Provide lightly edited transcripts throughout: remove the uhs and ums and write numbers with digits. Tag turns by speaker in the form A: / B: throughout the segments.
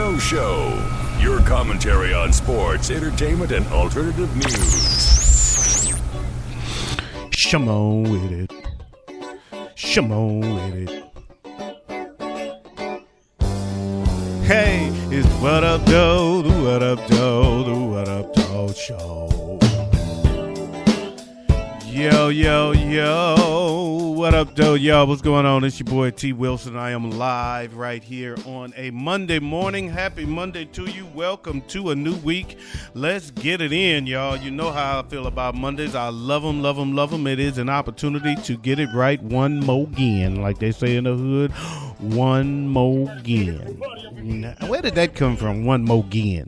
A: Doe Show. Your commentary on sports, entertainment, and alternative news.
B: Come on with it. Come on with it. Hey, it's What Up Doe, the What Up Doe, the What Up Doe Show. Yo, yo, yo. What up, Doe? Y'all, what's going on? It's your boy T. Wilson. I am live right here on a Monday morning. Happy Monday to you. Welcome to a new week. Let's get it in, y'all. You know how I feel about Mondays. I love them, love them, love them. It is an opportunity to get it right one more again, like they say in the hood. One more again. Now, where did that come from? One more again.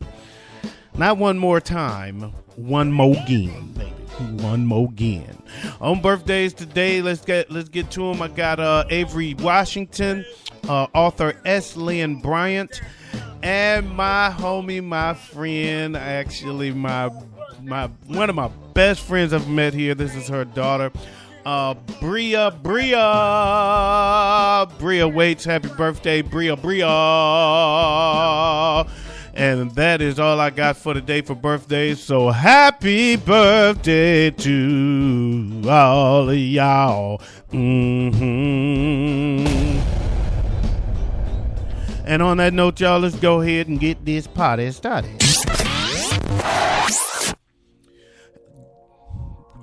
B: Not one more time. One more again, baby. One more again. On birthdays today, let's get to them. I got Avery Washington, author S. Lynn Bryant, and my homie, my friend, actually my one of my best friends I've met here. This is her daughter, Bria Waits. Happy birthday, Bria. And that is all I got for today for birthdays. So happy birthday to all of y'all. And on that note, y'all, let's go ahead and get this party started.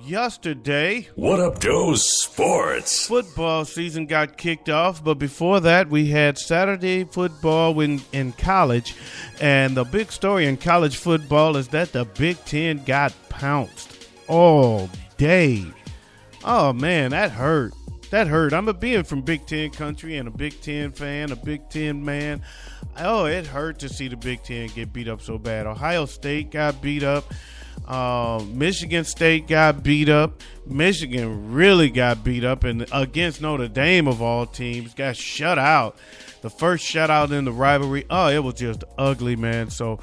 B: Yesterday,
A: What Up Doe Sports.
B: Football season got kicked off, but before that, we had Saturday football in college. And the big story in college football is that the Big Ten got pounced all day. Oh, man, that hurt. That hurt. I'm being from Big Ten country and a Big Ten fan, a Big Ten man. Oh, it hurt to see the Big Ten get beat up so bad. Ohio State got beat up. Michigan State got beat up. Michigan really got beat up, and against Notre Dame of all teams, got shut out. The first shutout in the rivalry. Oh, it was just ugly, man. So,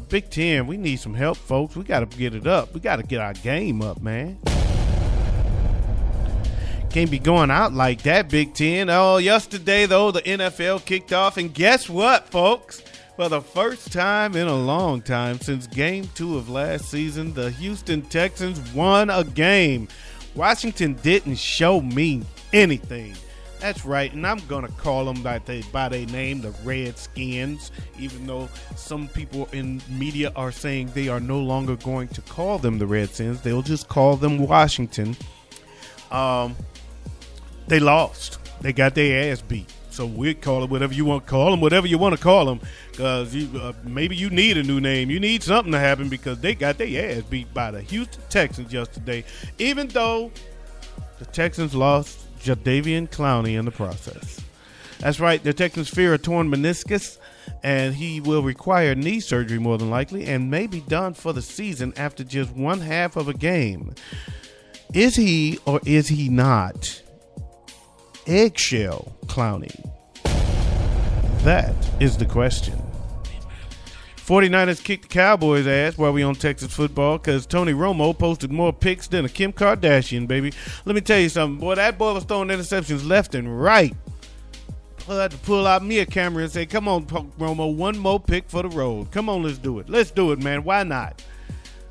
B: Big Ten, we need some help, folks. We got to get it up. We got to get our game up, man. Can't be going out like that, Big Ten. Oh, yesterday, though, the NFL kicked off, and guess what, folks? For the first time in a long time, since Game 2 of last season, the Houston Texans won a game. Washington didn't show me anything. That's right, and I'm going to call them by their name, the Redskins, even though some people in media are saying they are no longer going to call them the Redskins. They'll just call them Washington. They lost. They got their ass beat. So we'll call it whatever you want to call them, whatever you want to call them, because maybe you need a new name. You need something to happen because they got their ass beat by the Houston Texans yesterday, even though the Texans lost Jadeveon Clowney in the process. That's right. The Texans fear a torn meniscus, and he will require knee surgery more than likely and may be done for the season after just one half of a game. Is he or is he not Eggshell Clowney? That is the question. 49ers kicked the Cowboys' ass while we on Texas football because Tony Romo posted more picks than a Kim Kardashian, baby. Let me tell you something. Boy, that boy was throwing interceptions left and right. I had to pull out me a camera and say, come on, Romo, one more pick for the road. Come on, let's do it. Let's do it, man. Why not?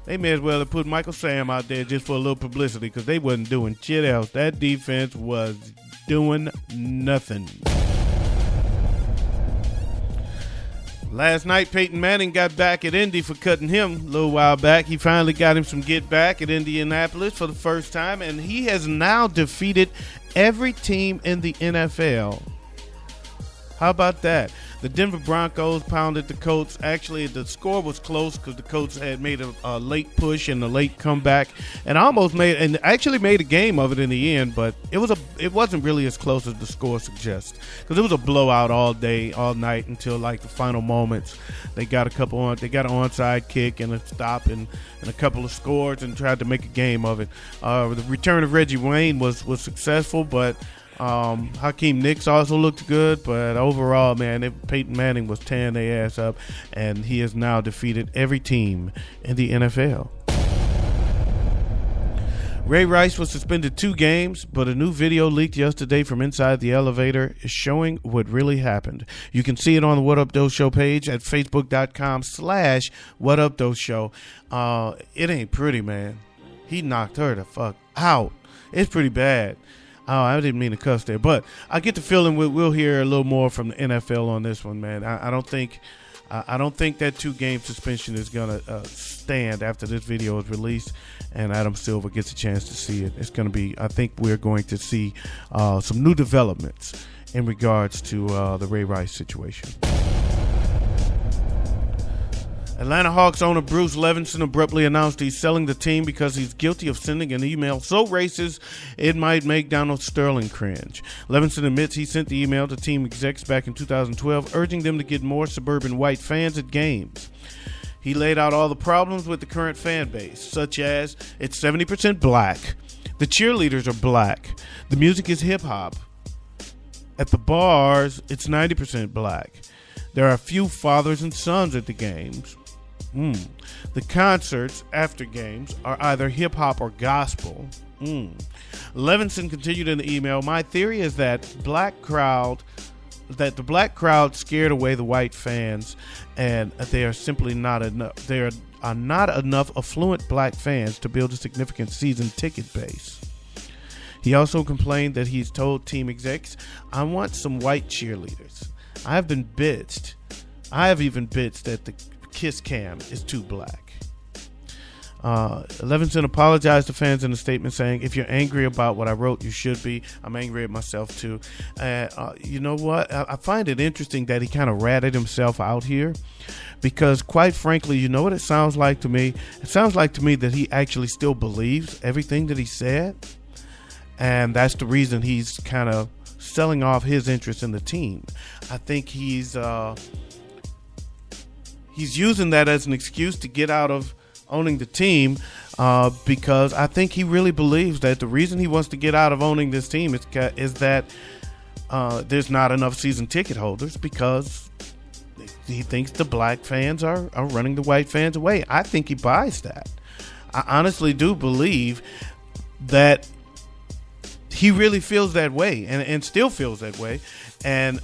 B: They may as well have put Michael Sam out there just for a little publicity because they wasn't doing shit else. That defense was doing nothing. Last night, Peyton Manning got back at Indy for cutting him a little while back. He finally got him some get back at Indianapolis for the first time, and he has now defeated every team in the NFL. How about that? The Denver Broncos pounded the Colts. Actually, the score was close because the Colts had made a late push and a late comeback, and actually made a game of it in the end. But it wasn't really as close as the score suggests because it was a blowout all day, all night until like the final moments. They got an onside kick and a stop and a couple of scores and tried to make a game of it. The return of Reggie Wayne was successful, but Hakeem Nicks also looked good, but overall, man, Peyton Manning was tearing their ass up, and he has now defeated every team in the NFL. Ray Rice was suspended 2 games, but a new video leaked yesterday from inside the elevator is showing what really happened. You can see it on the What Up Doe Show page at facebook.com/What Up Doe Show. It ain't pretty, man. He knocked her the fuck out. It's pretty bad. I didn't mean to cuss there, but I get the feeling we'll hear a little more from the NFL on this one, man. I don't think that 2-game suspension is gonna stand after this video is released and Adam Silver gets a chance to see it. It's gonna be. I think we're going to see some new developments in regards to the Ray Rice situation. Atlanta Hawks owner Bruce Levinson abruptly announced he's selling the team because he's guilty of sending an email so racist it might make Donald Sterling cringe. Levinson admits he sent the email to team execs back in 2012, urging them to get more suburban white fans at games. He laid out all the problems with the current fan base, such as it's 70% black, the cheerleaders are black, the music is hip-hop, at the bars it's 90% black, there are a few fathers and sons at the games. The concerts after games are either hip-hop or gospel. Levinson continued in the email, my theory is that the black crowd scared away the white fans, and they are simply not enough. There are not enough affluent black fans to build a significant season ticket base. He also complained that he's told team execs, I want some white cheerleaders. I have even bitched that the kiss cam is too black. Levinson apologized to fans in a statement saying, if you're angry about what I wrote, you should be. I'm angry at myself too. You know what? I find it interesting that he kind of ratted himself out here because quite frankly, you know what it sounds like to me? It sounds like to me that he actually still believes everything that he said. And that's the reason he's kind of selling off his interest in the team. I think he's using that as an excuse to get out of owning the team because I think he really believes that the reason he wants to get out of owning this team is that there's not enough season ticket holders because he thinks the black fans are running the white fans away. I think he buys that. I honestly do believe that he really feels that way and still feels that way. And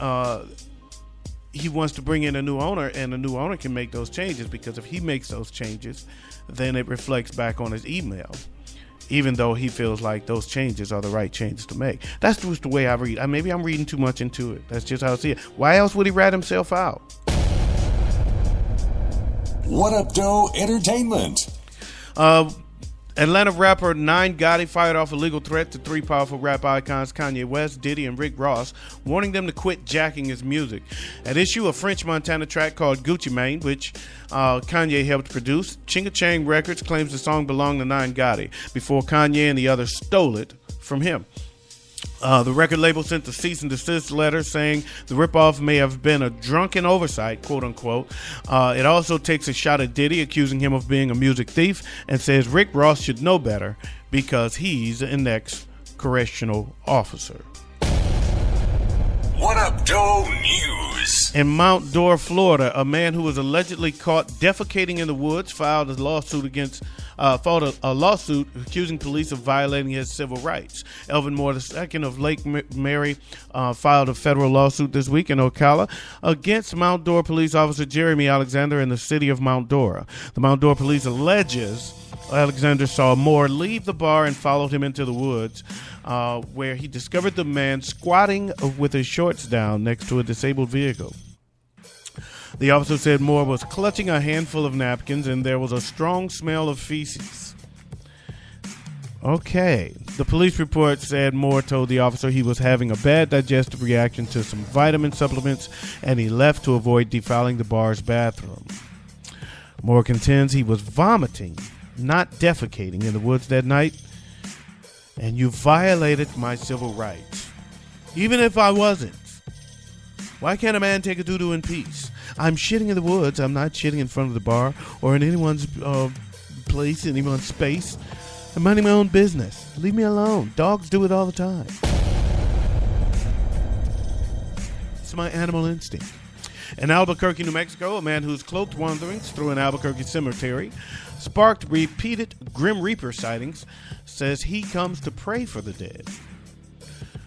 B: he wants to bring in a new owner, and a new owner can make those changes because if he makes those changes, then it reflects back on his email, even though he feels like those changes are the right changes to make. That's just the way I read. Maybe I'm reading too much into it. That's just how I see it. Why else would he rat himself out?
C: What Up Doe Entertainment.
B: Atlanta rapper Nine Gotti fired off a legal threat to 3 powerful rap icons, Kanye West, Diddy, and Rick Ross, warning them to quit jacking his music. At issue, a French Montana track called Gucci Mane, which Kanye helped produce. Chinga Chang Records claims the song belonged to Nine Gotti before Kanye and the others stole it from him. The record label sent a cease and desist letter saying the ripoff may have been a drunken oversight, quote unquote. It also takes a shot at Diddy, accusing him of being a music thief, and says Rick Ross should know better because he's an ex-correctional officer.
C: What Up Doe News.
B: In Mount Dora, Florida, a man who was allegedly caught defecating in the woods filed a lawsuit accusing police of violating his civil rights. Elvin Moore II of Lake Mary filed a federal lawsuit this week in Ocala against Mount Dora police officer Jeremy Alexander in the city of Mount Dora. The Mount Dora police alleges Alexander saw Moore leave the bar and followed him into the woods, where he discovered the man squatting with his shorts down next to a disabled vehicle. The officer said Moore was clutching a handful of napkins and there was a strong smell of feces. Okay. The police report said Moore told the officer he was having a bad digestive reaction to some vitamin supplements and he left to avoid defiling the bar's bathroom. Moore contends he was vomiting, not defecating, in the woods that night. And you violated my civil rights. Even if I wasn't. Why can't a man take a doo-doo in peace? I'm shitting in the woods. I'm not shitting in front of the bar or in anyone's place, anyone's space. I'm minding my own business. Leave me alone. Dogs do it all the time. It's my animal instinct. In Albuquerque, New Mexico, a man whose cloaked wanderings through an Albuquerque cemetery sparked repeated Grim Reaper sightings says he comes to pray for the dead.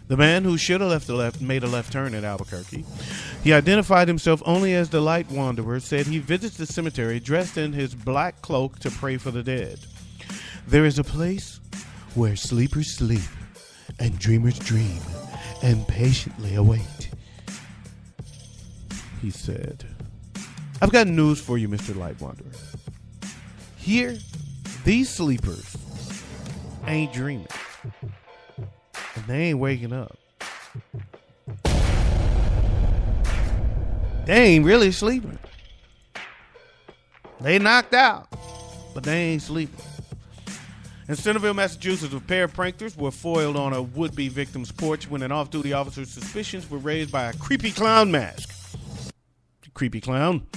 B: The man who should have made a left turn at Albuquerque. He identified himself only as the Light Wanderer, said he visits the cemetery dressed in his black cloak to pray for the dead. There is a place where sleepers sleep and dreamers dream and patiently await, he said. I've got news for you, Mr. Light Wanderer. Here, these sleepers ain't dreaming. And they ain't waking up. They ain't really sleeping. They knocked out, but they ain't sleeping. In Centerville, Massachusetts, a pair of pranksters were foiled on a would-be victim's porch when an off-duty officer's suspicions were raised by a creepy clown mask. Creepy clown.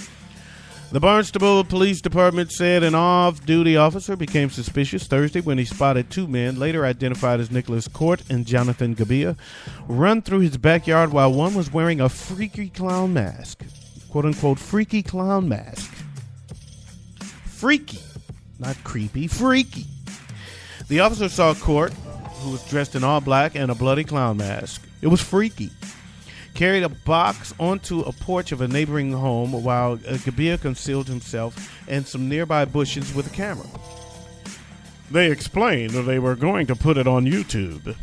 B: The Barnstable Police Department said an off-duty officer became suspicious Thursday when he spotted two men, later identified as Nicholas Court and Jonathan Gabia, run through his backyard while one was wearing a freaky clown mask. Quote-unquote freaky clown mask. Freaky. Not creepy. Freaky. The officer saw Court, who was dressed in all black and a bloody clown mask. It was freaky. Carried a box onto a porch of a neighboring home while Gabia concealed himself in some nearby bushes with a camera. They explained that they were going to put it on YouTube.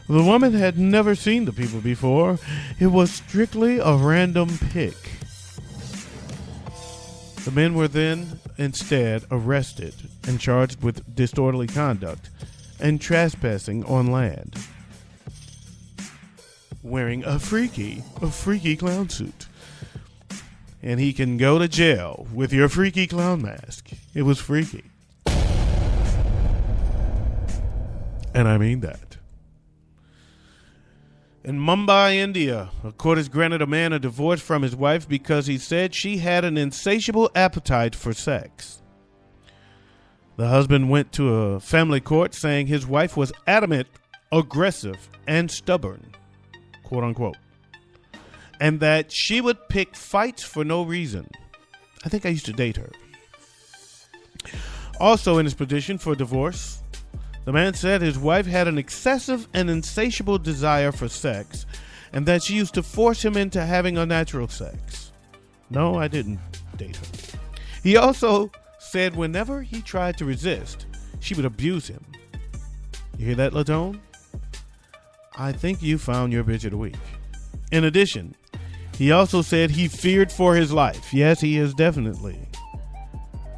B: The woman had never seen the people before. It was strictly a random pick. The men were then instead arrested and charged with disorderly conduct and trespassing on land, wearing a freaky clown suit. And he can go to jail with your freaky clown mask. It was freaky. And I mean that. In Mumbai, India, a court has granted a man a divorce from his wife because he said she had an insatiable appetite for sex. The husband went to a family court saying his wife was adamant, aggressive, and stubborn, quote unquote, and that she would pick fights for no reason. I think I used to date her. Also in his petition for divorce, the man said his wife had an excessive and insatiable desire for sex and that she used to force him into having unnatural sex. No, I didn't date her. He also said whenever he tried to resist, she would abuse him. You hear that, Latone? I think you found your bitch of the week. In addition, he also said he feared for his life. Yes, he is definitely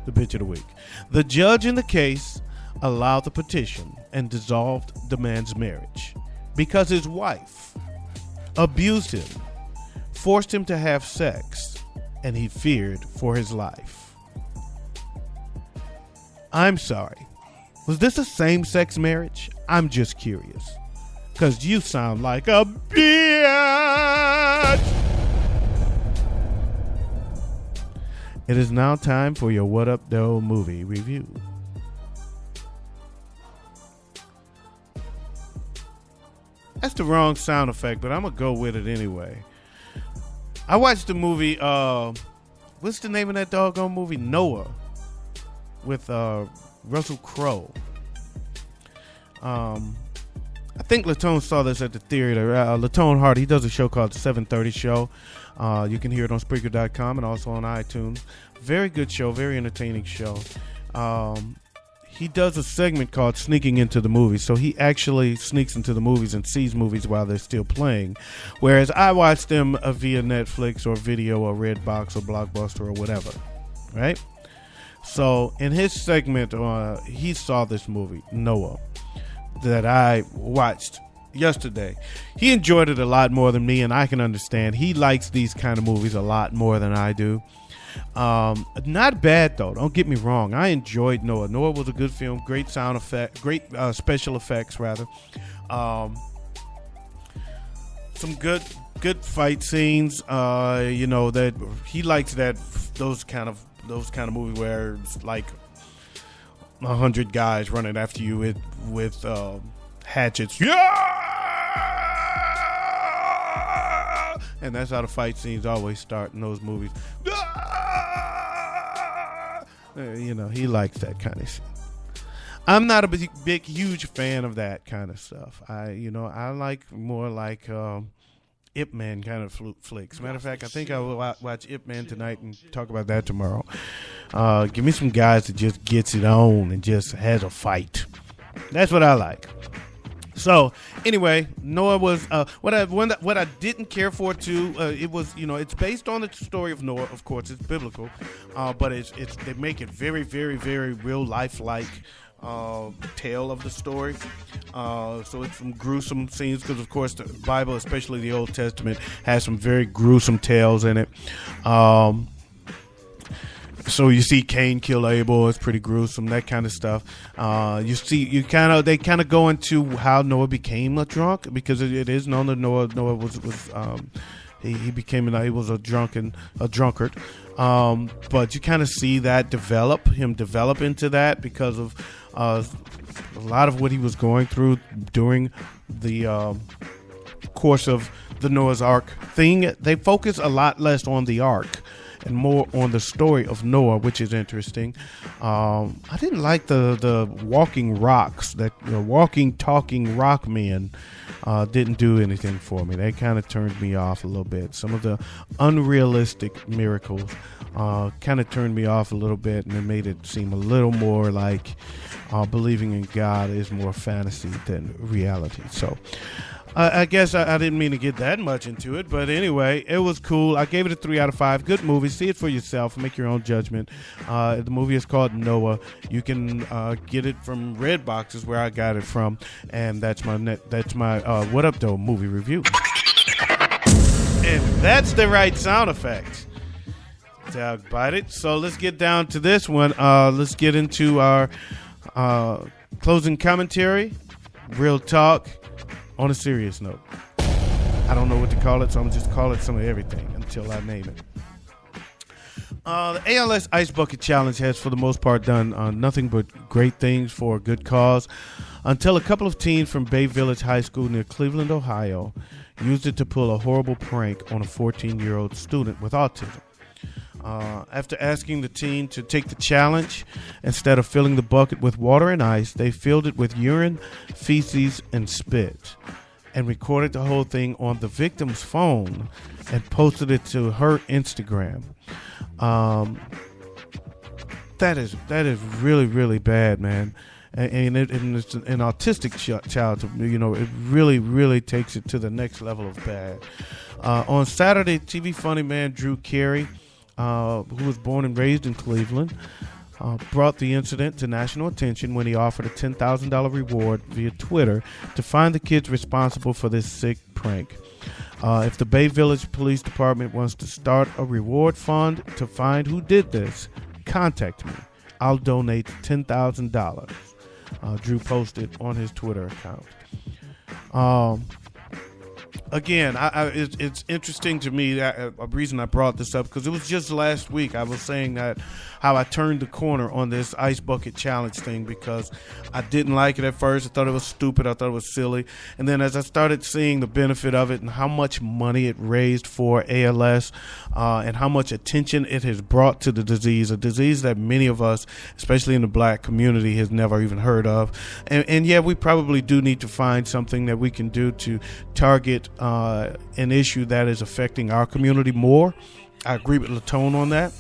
B: the bitch of the week. The judge in the case allowed the petition and dissolved the man's marriage because his wife abused him, forced him to have sex, and he feared for his life. I'm sorry. Was this a same-sex marriage? I'm just curious. Because you sound like a bitch! It is now time for your What Up Doe movie review. That's the wrong sound effect, but I'm going to go with it anyway. I watched the movie, what's the name of that doggone movie? Noah, with Russell Crowe. I think Latone saw this at the theater. Latone Hart, he does a show called The 730 Show. You can hear it on Spreaker.com and also on iTunes. Very good show, very entertaining show. He does a segment called Sneaking Into the Movies. So he actually sneaks into the movies and sees movies while they're still playing. Whereas I watch them via Netflix or Video or Redbox or Blockbuster or whatever. Right? So in his segment, he saw this movie, Noah, that I watched yesterday. He enjoyed it a lot more than me, and I can understand. He likes these kind of movies a lot more than I do. Not bad though, don't get me wrong. I enjoyed Noah. Noah was a good film, great sound effect, great special effects rather. Some good fight scenes. You know, that he likes those kind of movies where it's like 100 guys running after you with hatchets. Yeah! And that's how the fight scenes always start in those movies. He likes that kind of shit. I'm not a big, huge fan of that kind of stuff. I like more like Ip Man kind of flicks. Matter of fact, I think I will watch Ip Man tonight and talk about that tomorrow. Give me some guys that just gets it on and just has a fight. That's what I like. So anyway, Noah was what I didn't care for too. It was it's based on the story of Noah. Of course, it's biblical, but it's they make it very, very, very real life like tale of the story. So it's some gruesome scenes because of course the Bible, especially the Old Testament, has some very gruesome tales in it. So you see Cain kill Abel. It's pretty gruesome, that kind of stuff. They kind of go into how Noah became a drunk, because it is known that Noah was he was a drunkard. But you kind of see that develop into that because of a lot of what he was going through during the course of the Noah's Ark thing. They focus a lot less on the Ark and more on the story of Noah, which is interesting. I didn't like the walking rocks, that walking, talking rock men didn't do anything for me. They kind of turned me off a little bit. Some of the unrealistic miracles kind of turned me off a little bit, and it made it seem a little more like believing in God is more fantasy than reality. So I guess I didn't mean to get that much into it, but anyway, it was cool. I gave it a 3 out of 5. Good movie. See it for yourself. Make your own judgment. The movie is called Noah. You can get it from Redbox, is where I got it from, and that's my What Up Doe movie review. And that's the right sound effect. Dog bite it. So let's get down to this one. Let's get into our closing commentary. Real talk. On a serious note, I don't know what to call it, so I'm going to just call it some of everything until I name it. The ALS Ice Bucket Challenge has, for the most part, done nothing but great things for a good cause, until a couple of teens from Bay Village High School near Cleveland, Ohio, used it to pull a horrible prank on a 14-year-old student with autism. After asking the teen to take the challenge, instead of filling the bucket with water and ice, they filled it with urine, feces, and spit, and recorded the whole thing on the victim's phone and posted it to her Instagram. That is really, really bad, man. And it's an autistic child. It really, really takes it to the next level of bad. On Saturday, TV funny man Drew Carey, who was born and raised in Cleveland, brought the incident to national attention when he offered a $10,000 reward via Twitter to find the kids responsible for this sick prank. If the Bay Village Police Department wants to start a reward fund to find who did this, contact me. I'll donate $10,000. Drew posted on his Twitter account. Again, it's interesting to me that a reason I brought this up, because it was just last week I was saying that how I turned the corner on this ice bucket challenge thing, because I didn't like it at first. I thought it was stupid. I thought it was silly. And then as I started seeing the benefit of it and how much money it raised for ALS and how much attention it has brought to the disease, a disease that many of us, especially in the black community, has never even heard of. And yeah, we probably do need to find something that we can do to target an issue that is affecting our community more. I agree with Latone on that.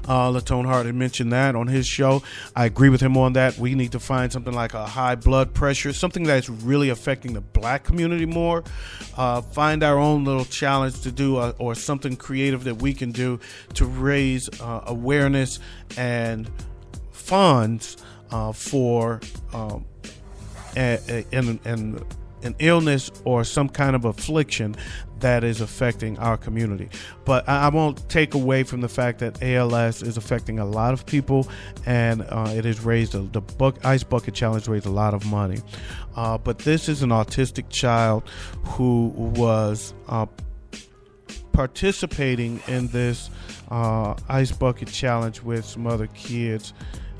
B: Latone Hart had mentioned that on his show. I agree with him on that. We need to find something like a high blood pressure, something that's really affecting the black community more. Find our own little challenge to do, or something creative that we can do to raise awareness and funds for an illness or some kind of affliction that is affecting our community. But I won't take away from the fact that ALS is affecting a lot of people, and it has raised the Ice Bucket Challenge raised a lot of money. But this is an autistic child who was participating in this Ice Bucket Challenge with some other kids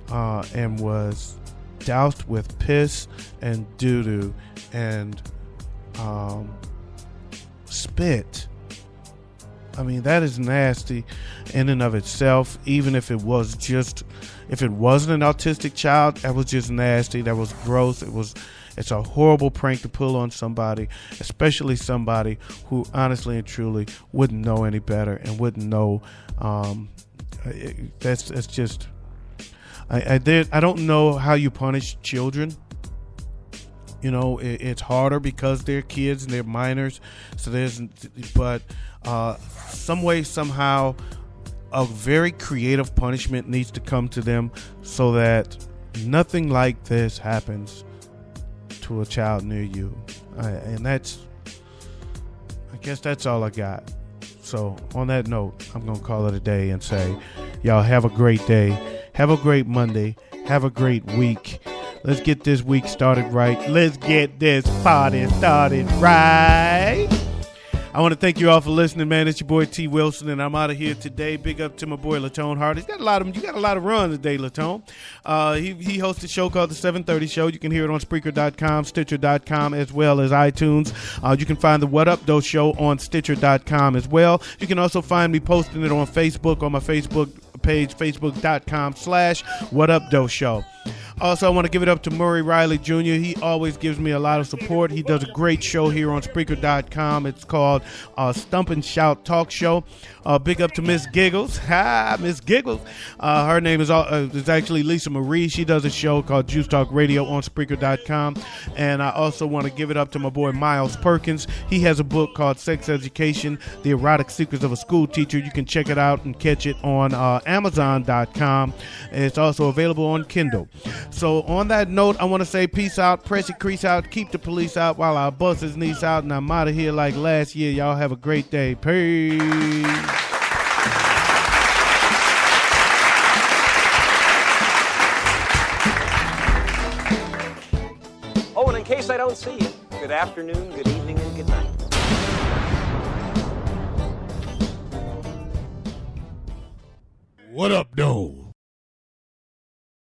B: and was doused with piss and doo-doo and spit I mean, that is nasty in and of itself. Even if it wasn't an autistic child, that was just nasty. That was gross. It's a horrible prank to pull on somebody, especially somebody who honestly and truly wouldn't know any better and wouldn't know. That's just. I don't know how you punish children. You know, it's harder because they're kids and they're minors. But some way, somehow, a very creative punishment needs to come to them so that nothing like this happens to a child near you. And I guess that's all I got. So on that note, I'm going to call it a day and say, y'all have a great day. Have a great Monday. Have a great week. Let's get this week started right. Let's get this party started right. I want to thank you all for listening, man. It's your boy T. Wilson, and I'm out of here today. Big up to my boy Latone Hart. You got a lot of run today, Latone. He hosts a show called The 730 Show. You can hear it on Spreaker.com, Stitcher.com, as well as iTunes. You can find the What Up Doe Show on Stitcher.com as well. You can also find me posting it on Facebook, on my Facebook page, Facebook.com/What Up Doe Show. Also, I want to give it up to Murray Riley Jr. He always gives me a lot of support. He does a great show here on Spreaker.com. It's called Stomp and Shout Talk Show. Big up to Miss Giggles. Hi, Miss Giggles. Her name is actually Lisa Marie. She does a show called Juice Talk Radio on Spreaker.com. And I also want to give it up to my boy Miles Perkins. He has a book called Sex Education, The Erotic Secrets of a School Teacher. You can check it out and catch it on Amazon.com. It's also available on Kindle. So on that note, I want to say peace out, press your crease out, keep the police out while our bust his knees out, and I'm out of here like last year. Y'all have a great day. Peace.
D: Oh, and in case I don't see you, good afternoon, good evening, and good night.
E: What up, though?